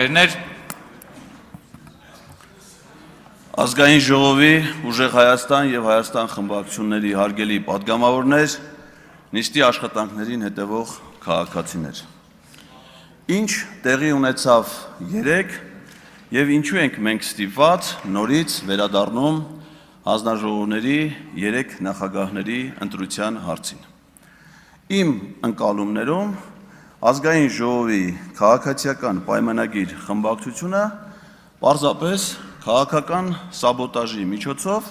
Ներներ ազգային ժողովի ուժեղ Հայաստան եւ Հայաստան խմբակցությունների հարգելի պատգամավորներ, նիստի աշխատանքներին հետևող քաղաքացիներ։ Ինչ տեղի ունեցավ երեկ եւ ինչու ենք մենք ստիպված նորից վերադառնում հանձնաժողովների 3 նախագահների ընտրության հարցին։ Իմ ընկալումներում Ազգային ժողովի քաղաքացիական պայմանագիր խմբակցությունը պարզապես քաղաքական սաբոտաժի միջոցով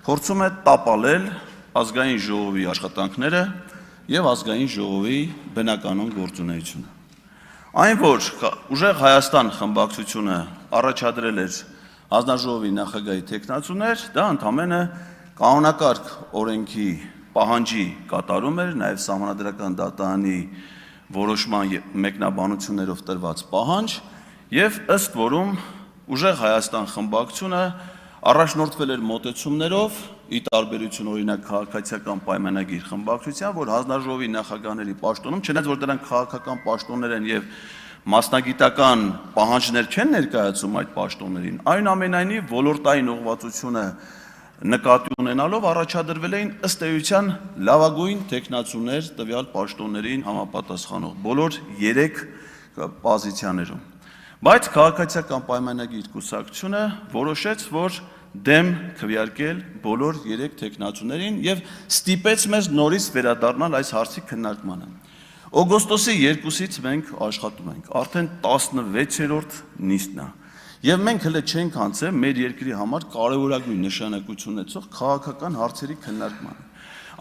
փորձում է տապալել ազգային ժողովի աշխատանքները եւ ազգային ժողովի բնականոն գործունեությունը։ Այն որ ուժեղ Հայաստան խմբակցությունը առաջադրել էր հանձնաժողովի նախագահի թեկնածուներ, դա ընդամենը կանոնակարգ օրենքի պահանջի կատարում էր, նաեւ Սահմանադրական դատարանի որոշման մեկնաբանություններով տրված պահանջ եւ ըստ որում ուժեղ Հայաստան խմբակցությունը առաջնորդվել էր մոտեցումներով ի տարբերություն օրինակ քաղաքացիական պայմանագիր խմբակցության, որ հանձնաժողովի նախագահների պաշտոնում, չնայած որ դրանք քաղաքական պաշտոններ են եւ մասնագիտական պահանջներ չեն ներկայացում այդ պաշտոններին, այնուամենայնիվ ոլորտային ուղղվածությունը նկատի ունենալով առաջադրվել էին ըստ էության լավագույն տեխնացուներ տվյալ պաշտոններին համապատասխանող բոլոր 3 պոզիցիաներում։ Բայց քաղաքացիական պայմանագիր կուսակցությունը որոշեց, որ դեմ քվեարկել բոլոր 3 տեխնացուներին եւ ստիպեց մեզ նորից վերադառնալ այս հարցի քննարկմանը։ Օգոստոսի 2-ից մենք աշխատում ենք, արդեն 16-րդ նիստն է։ Եվ մենք հələ չենք անցել մեր երկրի համար կարևորագույն նշանակություն ունեցող քաղաքական հարցերի քննարկմանը։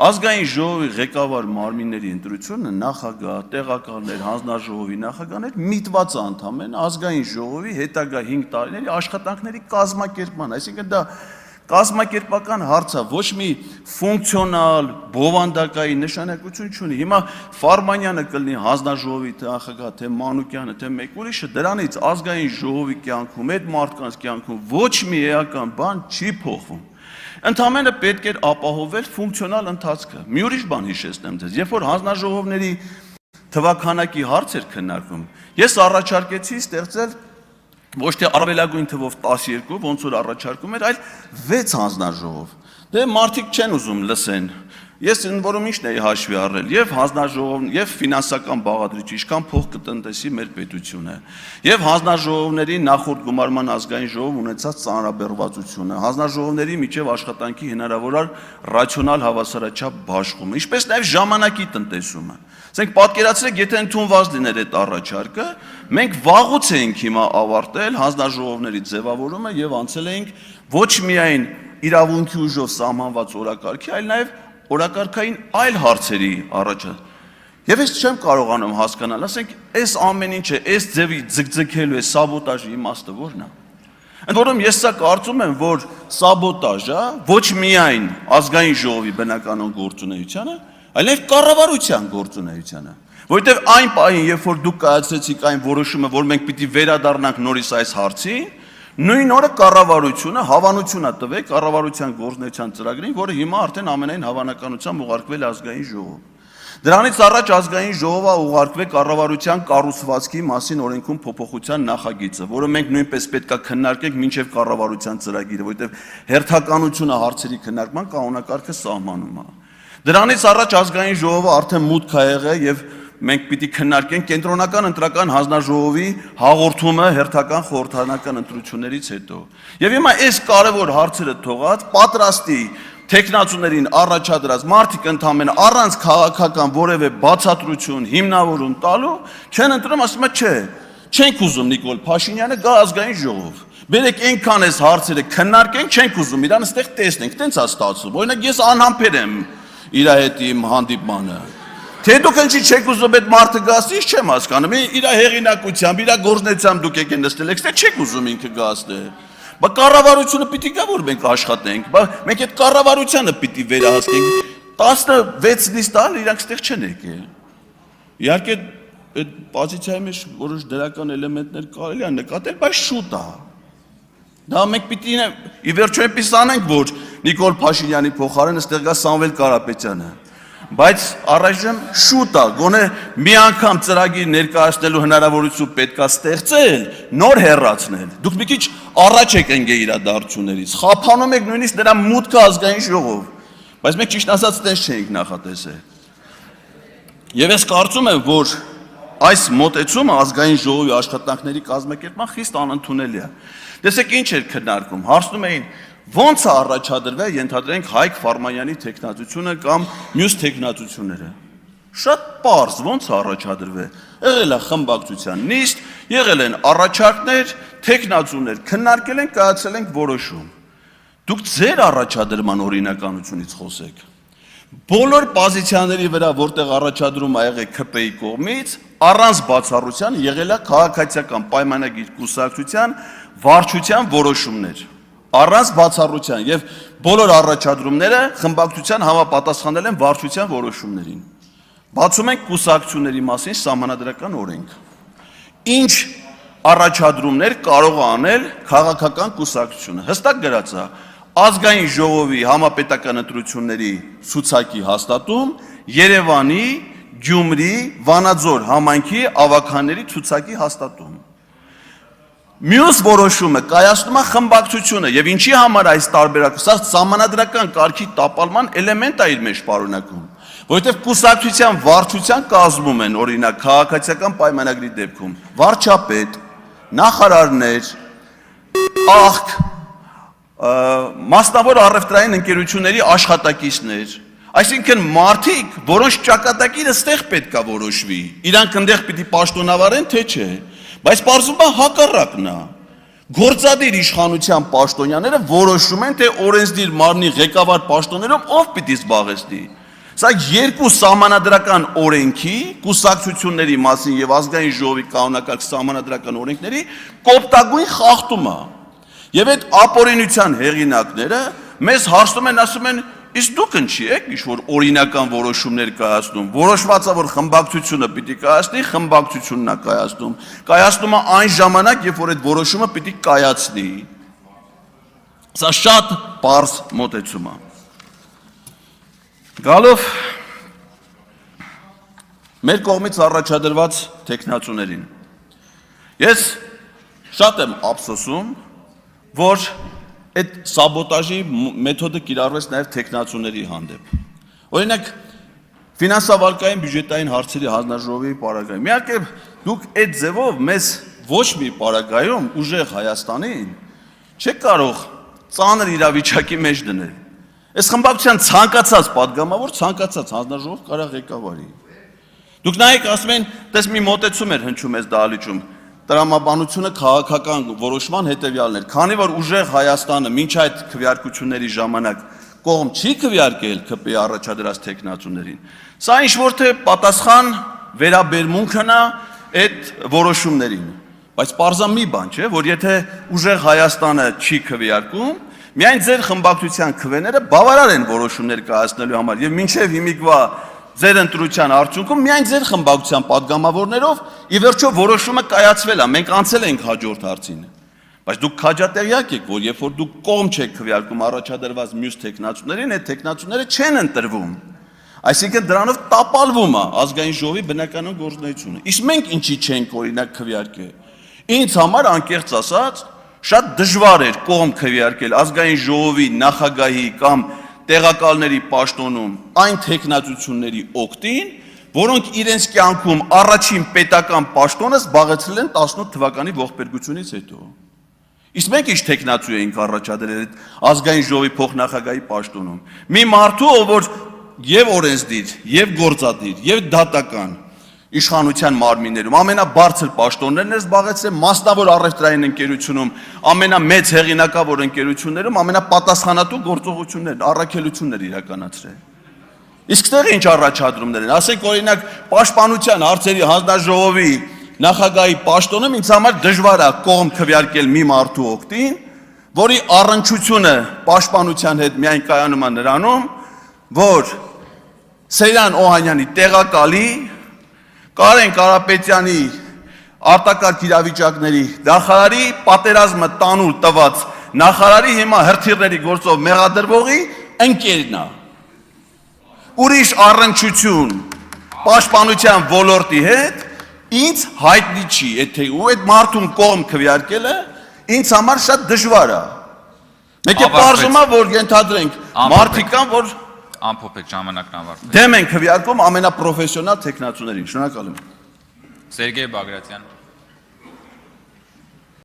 Ազգային ժողովի ղեկավար մարմինների ընտրությունը նախագահ, տեղակալներ, հանձնաժողովի նախագահներ միտված է ընդամենը ազգային ժողովի հետագա 5 տարիների աշխատանքների կազմակերպման, այսինքն դա կազմակերպական հարց է, ոչ մի ֆունկցիոնալ, բովանդակային նշանակություն չունի։ Հիմա Ֆարմանյանը կլինի հանձնաժողովի նախագահ, թե Մանուկյանը, թե մեկ ուրիշը, դրանից ազգային ժողովի կյանքում, այդ մարդկանց կյանքում ոչ մի էական բան չի փոխվում։ Ընդամենը պետք էր ապահովել ֆունկցիոնալ ընթացքը։ Մի ուրիշ բան հիշեցնեմ ձեզ, երբ որ հանձնաժողովների թվաքանակի հարց էր քննարկվում, ես առաջարկեցի ստեղծել ոչ թե առավելագույն թվով 12, ոնց որ առաջարկում էր, այլ 6 հանձնաժողով։ Դե մարդիկ չեն ուզում լսեն։ Ես ընդ որում ինչն էի հաշվի առել, եւ հանձնաժողով, եւ ֆինանսական բաղադրիչ, ինչքան փող կտնտեսի մեր պետությունը, եւ հանձնաժողովների նախորդ գումարման ազգային ժողով ունեցած ծանրաբեռվածությունը, հանձնաժողովների միջև աշխատանքի հնարավորար ռացիոնալ հավասարաչափ բաշխումը, ինչպես նաեւ ժամանակի տնտեսումը։ Ասենք պատկերացրեք, եթե ընդունված լիներ այդ առաջարկը, մենք վաղուց էինք հիմա ավարտել հանձնաժողովների ձևավորումը եւ անցել էինք ոչ միայն իրավունքի ուժով սահմանված օրակարգի, այլ նաեւ օրակարգային այլ հարցերի առաջը։ Եվ ես չեմ կարողանում հասկանալ, ասենք, այս ամեն ինչը, այս ձևի ձգձգելու է սաբոտաժի իմաստը ո՞րն է։ Ընդ որում ես սա կարծում եմ, որ սաբոտաժը ոչ միայն ազգային ժողովի բնականոն գործունեությանը, այլև կառավարության գործունեությանը։ Որովհետև այն պահին, երբ որ դուք կայացրեցիք այն որոշումը, որ մենք պիտի վերադառնանք նորից այս հարցին, նույն օրը կառավարությունը հավանություն է տվել կառավարության գործունեության ծրագրին, որը հիմա արդեն ամենայն հավանականությամբ ուղարկվել ազգային ժողով։ Դրանից առաջ ազգային ժողովը ուղարկվել կառավարության կառուցվածքի մասին օրենքում փոփոխության նախագիծը, որը մենք նույնպես պետք է քննարկենք մինչև կառավարության ծրագիրը, որովհետև հերթականությունը հարցերի քննարկման կանոնակարգը սահմանում է։ Դրանից առաջ ազգային ժողովը արդեն մուտք է եղել եւ մենք պիտի քննարկենք կենտրոնական ընտրական հանձնաժողովի հաղորդումը հերթական խորհրդարանական ընտրություններից հետո։ Եվ հիմա այս կարևոր հարցերը թողած պատրաստի տեխնացուներին առաջադրած մարդիկ ընդամենը առանց քաղաքական որևէ բացատրություն, հիմնավորում տալու չեն ընտրում, ասում է չէ, չենք ուզում Նիկոլ Փաշինյանը գա ազգային ժողով։ Բերեք այնքան այս հարցերը քննարկենք, չենք ուզում իրան այստեղ տեսնենք, տենց է ստացվում։ Օրինակ ես անհամբեր եմ իր հետ իմ հանդիպմանը։ Թե դուք ինչի չեք ուզում այդ մարդը գասի, ինչ չեմ հասկանում, իր հեղինակությամբ, իր գործնեությամբ դուք եք նստել, եք չեք ուզում ինքը գասի։ Բա կառավարությունը պիտի գա, որ մենք աշխատենք, բա մենք այդ կառավարությանը պիտի վերահսկենք, 16 նիստան իրանք ստեղ չեն եկել։ Իհարկե այդ պոզիցիայի մեջ որոշ դրական էլեմենտներ կարելի է նկատել, բայց շուտ է։ Դա մենք պիտի ի վերջո այնպես անենք, որ Նիկոլ Փաշինյանի փոխարեն այստեղ գա Սամվել Կարապետյանը։ բայց առայժմ շուտ է, գոնե մի անգամ ծրագիր ներկայացնելու հնարավորություն պետք է ստեղծել, նոր հեռացնել։ Դուք մի քիչ առաջ եք ընկել իրադարձություններից, խափանում եք նույնիսկ դրա մուտքը ազգային ժողով, բայց մենք ճիշտ ասած տես չենք նախատեսել։ Եվ ես կարծում եմ, որ այս մոտեցումը ազգային ժողովի աշխատանքների կազմակերպման խիստ անընդունելի է։ Տեսեք ինչ էր քննարկում, հարցնում էին ո՞նց է առաջադրվել, ենթադրենք Հայկ Ֆարմանյանի տեխնացությունը կամ մյուս տեխնացությունները։ Շատ պարզ, ո՞նց է առաջադրվել։ Եղել է խմբակցության նիստ, եղել են առաջարկներ, տեխնացություններ, քննարկել են, կայացել են որոշում։ Դուք ձեր առաջադրման օրինականությունից խոսեք։ Բոլոր պոզիցիաների վրա, որտեղ առաջադրում ա եղել ՔՊ-ի կողմից, առանց բացառության եղել է քաղաքացիական պայմանագիր կուսակցության վարչության որոշումներ։ Առանց բացառության եւ բոլոր առաջադրումները խմբակցության համապատասխանել են վարչության որոշումներին։ Բացում ենք կուսակցությունների մասին սահմանադրական օրենք։ Ինչ առաջադրումներ կարող է անել քաղաքական կուսակցությունը։ Հստակ գրած է ազգային ժողովի համապետական ընտրությունների ցուցակի հաստատում, Երևանի, Գյումրի, Վանաձոր համայնքի ավականների ցուցակի հաստատում։ Մյուս որոշումը կայացնում է խմբակցությունը եւ ինչի համար այս տարբերակը, սա սահմանադրական կարգի տապալման էլեմենտ է իր մեջ պարունակում, որովհետեւ կուսակցության վարչության կազմում են օրինակ քաղաքացիական պայմանագրի դեպքում վարչապետ, նախարարներ, աղք, մասնավոր առևտրային ընկերությունների աշխատակիցներ, այսինքն մարդիկ, որոնց ճակատագիրը ստեղ պետք է որոշվի, իրանք ընդեղ պիտի պաշտոնավարեն, թե չէ, բայց պարզվում է հակառակն է։ Գործադիր իշխանության պաշտոնյաները որոշում են, թե օրենսդիր մարմնի ղեկավար պաշտոններում ով պիտի զբաղեցնի։ Սա երկու սահմանադրական օրենքի, կուսակցությունների մասին եւ ազգային ժողովի կանոնակարգ սահմանադրական օրենքների կոպտագույն խախտում է։ Եվ այդ ապօրինության հեղինակները մեզ հարցնում են, ասում են, իսկ դուք ինչի եք ինչ-որ օրինական որոշումներ կայացնում, որոշված է, որ խմբակցությունը պիտի կայացնի, խմբակցությունն է կայացնում, կայացնում է այն ժամանակ, երբ որ այդ որոշումը պիտի կայացնի։ Սա շատ պարզ մոտեցում է։ Գալով մեր կողմից առաջադրված տեխնացուներին, ես շատ եմ ափսոսում, որ այդ սաբոտաժի մեթոդը կիրառվեց նաև տեխնացուների հանդեպ։ Օրինակ, ֆինանսավարկային բյուջետային հարցերի հանձնաժողովի պարագայում, իհարկե դուք այդ ձևով մեզ ոչ մի պարագայում ուժեղ Հայաստանին չեք կարող ծանր իրավիճակի մեջ դնել։ Այս խմբակցության ցանկացած падգամավոր, ցանկացած հանձնաժողով կարող ղեկավարի։ Դուք նայեք, ասում են, տես մի մոտեցում էր հնչում այս դահլիճում, տրամաբանությունը քաղաքական որոշման հետևյալն էր, քանի որ ուժեղ Հայաստանը մինչ այդ քվեարկությունների ժամանակ կողմ չի քվեարկել ՔՊ-ի առաջադրած տեխնացուներին, սա ինչ-որ թե պատասխան վերաբերմունքն է այդ որոշումներին, բայց պարզա մի բան չէ, որ եթե ուժեղ Հայաստանը չի քվեարկում, միայն ձեր խմբակցության քվեները բավարար են որոշումներ կայացնելու համար եւ մինչեւ հիմիկվա ձեր ընտրության արդյունքում միայն ձեր խմբակցության падգամավորներով ի վերջո որոշումը կայացվել է, մենք անցել ենք հաջորդ հարցին։ Բայց դուք քաջատեղյակ եք, որ երբ որ դուք կողմ չեք քվեարկում առաջադրված մյուս տեխնացուներին, այդ տեխնացուները չեն ընտրվում։ Այսինքն դրանով տապալվում է ազգային ժողովի բնականon գործունեությունը։ Իսկ մենք ինչի չենք օրինակ քվեարկել։ Ինձ համար անկեղծ ասած շատ դժվար էր կողմ քվեարկել ազգային ժողովի նախագահի կամ տեղակալների պաշտոնում այն տեխնացությունների օգտին, որոնք իրենց կյանքում առաջին պետական պաշտոնը զբաղեցրել են 18 թվականի ողբերգությունից հետո։ Իսկ մենք ինչ տեխնացու էինք առաջադրել այդ ազգային ժողովի փոխնախագահի պաշտոնում։ Մի մարդու, ով որ եւ օրենսդիր, եւ գործադիր, եւ դատական իշխանության մարմիններում ամենաբարձր պաշտոններն էր զբաղեցրել, մասնավոր առևտրային ընկերությունում, ամենամեծ հեղինակավոր ընկերություններում ամենապատասխանատու գործողություններն, առաքելություններ իրականացրել։ Իսկ ստեղ ինչ առաջադրումներ են, ասենք օրինակ պաշտպանության հարցերի հանձնաժողովի նախագահի պաշտոնում ինձ համար դժվար է կողմ քվեարկել մի մարդու օգտին, որի առնչությունը պաշտպանության հետ միայն կայանում է նրանում, որ Սեյրան Օհանյանի տեղակալի Կարեն Կարապետյանի արտակարգ իրավիճակների նախարարի պատերազմը տանուլ տված նախարարի հիմա հրթիռների գործով մեղադրվողի ընկերն է։ ուրիշ առնչություն պաշտպանության ոլորտի հետ ինձ հայտնի չի, եթե ու այդ մարդուն կողմ քվեարկելը ինձ համար շատ դժվար է։ Մեկ է պարզում է, որ ենթադրենք մարդիկ կան, որ Ամփոփեք ժամանակն ավարտվեց։ դեմ են քվեարկում ամենապրոֆեսիոնալ տեխնացուներին։ Շնորհակալ եմ։ Սերգեյ Բագրատյան